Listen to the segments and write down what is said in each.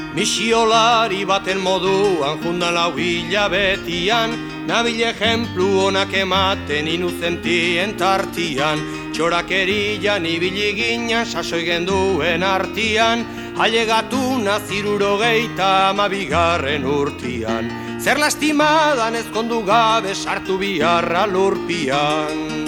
Misiolari baten moduan jundan lau hilabetian, nabil ejemplu onak ematen inuzentien tartian, txorakerian ibili ginen sasoi genduen artian, ailegatu nazirurogeita amabigarren urtian, zer lastimadan ezkondu gabe sartu biharra lurpian.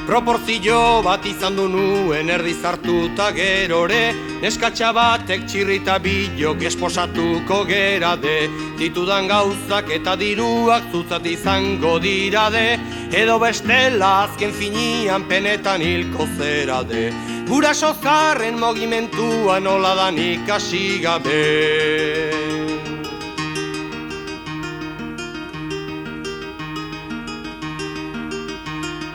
Proporzio bat izan du nuen erdi zartuta gerore, neskatxa batek txirrita bilok esposatuko gerade, ditudan gauzak eta diruak zuzat izango dirade, edo bestela azken finian penetan hilko zerade, guraso zarren mogimentua nola dan ikasi gabe.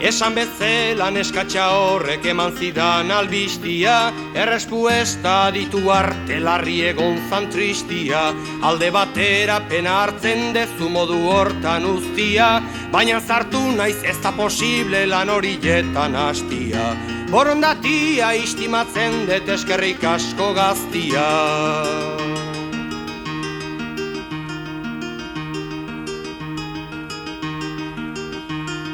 Esan bezala neskatxa horrek eman zidan albistia, errespuesta ditu arte larri egon zan tristia, alde batera pena hartzen dezu modu hortan ustia, baina zartu naiz ez da posible lan horietan hastia, borondatia istimatzen det eskerrik asko gaztia.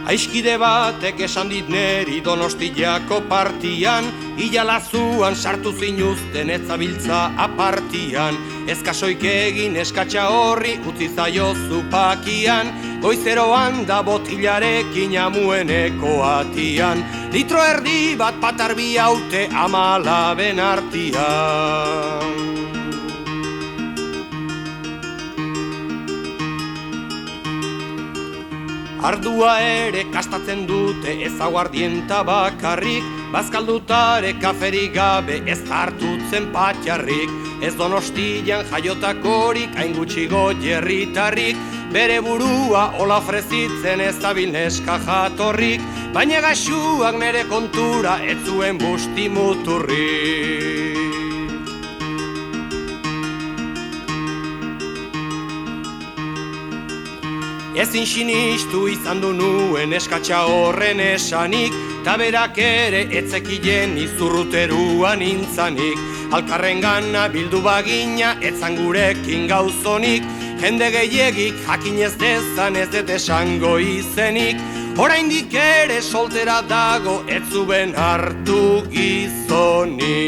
Aiskide batek esan dit neri Donostiako partian, ilalazuan sartu zinuzten ez zabiltza apartian, ez kasoik egin eskatxa horri utzi zaiozu pakian, goizeroan da botilarekin amueneko atian, litro erdi bat patarbi haute amalaben artian. Ardua ere kastatzen dute ez aguardienta bakarrik, bazkaldutare kaferik gabe ez hartutzen patxarrik, ez Donostian jaiotakorik hain gutxi goierritarrik, bere burua hola frezitzen ez dabil neska jatorrik, baina gaxuak nere kontura ez zuen busti muturrik. Ezin sinistu izan du nuen eskatxa horren esanik, ta berak ere etzekilen izurruteruan intzanik, alkarren gana bildu bagina etzan gurekin gauzonik, jende gehiegik jakin ez dezan ez dut esango izenik, oraindik ere soltera dago ez zuen hartu gizonik.